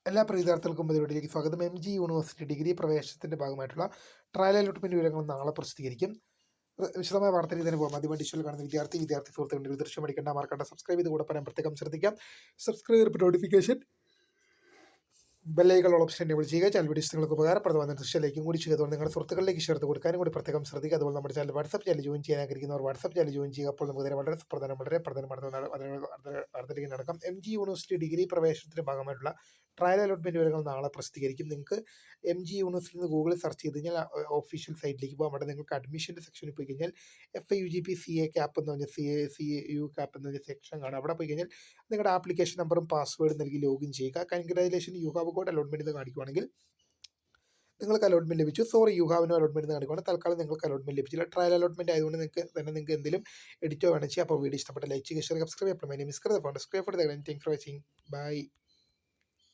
എല്ലാ പ്രിയ വിദ്യാർത്ഥികൾക്കും പരിപാടിയിലേക്ക് സ്വാഗതം. MG യൂണിവേഴ്സിറ്റി ഡിഗ്രി പ്രവേശനത്തിന്റെ ഭാഗമായിട്ടുള്ള ട്രയൽ അലോട്ട്മെന്റ് വിവരങ്ങൾ നാളെ പ്രസിദ്ധീകരിക്കും. വിശദമായ വാർത്തയിൽ തന്നെ പോകാം. ആദ്യമായി ഡിജിറ്റൽ കാണുന്ന വിദ്യാർത്ഥി സുഹൃത്തുക്കളുടെ ദൃശ്യം അടിക്കേണ്ട മറക്കണ്ട സബ്സ്ക്രൈബ് ചെയ്ത് കൂടെ പറയാൻ പ്രത്യേകം ശ്രദ്ധിക്കാം. Subscribe notification bell icon option enable ചെയ്യുക. ചാനൽ വീഡിയോസ് നിങ്ങൾക്ക് ഉപകാരപ്രദമായ ദൃശ്യത്തിലേക്കും കൂടി ചെയ്തുകൊണ്ട് നിങ്ങളുടെ സുഹൃത്തുക്കളിലേക്ക് ചേർത്ത് കൊടുക്കാനും കൂടി പ്രത്യേകം ശ്രദ്ധിക്കുക. അതുപോലെ നമ്മുടെ ചാനൽ വാട്സ്ആപ്പ് ചാനൽ ജോയിൻ ചെയ്യാൻ ആഗ്രഹിക്കുന്നവർ വാട്സ്ആപ്പ് ചാനൽ ജോയിൻ ചെയ്യുക. അപ്പോൾ നമുക്ക് ഇതിനെ വളരെ പ്രധാനപ്പെട്ട വാർത്തയിലേക്ക് നടക്കാം. MG യൂണിവേഴ്സിറ്റി ഡിഗ്രി പ്രവേശനത്തിന്റെ ഭാഗമായിട്ടുള്ള ട്രയൽ അലോട്ട്മെന്റ് വിവരങ്ങൾ നാളെ പ്രസിദ്ധീകരിക്കും. നിങ്ങൾക്ക് MG യൂണിവേഴ്സിറ്റി നിന്ന് ഗൂഗിളിൽ സെർച്ച് ചെയ്ത് കഴിഞ്ഞാൽ ഒഫീഷ്യൽ സൈറ്റിലേക്ക് പോകാം. അവിടെ നിങ്ങൾക്ക് അഡ്മിഷന്റെ സെക്ഷനിൽ പോയി കഴിഞ്ഞാൽ FIUGP CA CAP എന്ന് പറഞ്ഞ CU CAP എന്ന് പറഞ്ഞ സെക്ഷൻ കാണാം. അവിടെ പോയി കഴിഞ്ഞാൽ നിങ്ങളുടെ ആപ്ലിക്കേഷൻ നമ്പറും പാസ്വേഡും നൽകി ലോഗിൻ ചെയ്യുക. Congratulation, you have got allotment എന്ന് കാണിക്കുവാണെങ്കിൽ നിങ്ങൾക്ക് അലോട്ട്മെന്റ് ലഭിച്ചു. Sorry, you have no allotment എന്ന് കാണിക്കുവാണെങ്കിൽ തൽക്കാലം നിങ്ങൾക്ക് അലോട്ട്മെന്റ് ലഭിച്ചില്ല. ട്രയൽ അലോട്ട്മെന്റ് ആയതുകൊണ്ട് നിങ്ങൾക്ക് എന്തെങ്കിലും എഡിറ്റോ വേണം ചെയ്യാം. അപ്പോൾ വീഡിയോ ഇഷ്ടപ്പെട്ട ലൈക്ക് ചെയ്യുക, ഷെയർ സബ്സ്ക്രൈബ് ചെയ്യാം. Miss for watching. ബൈ.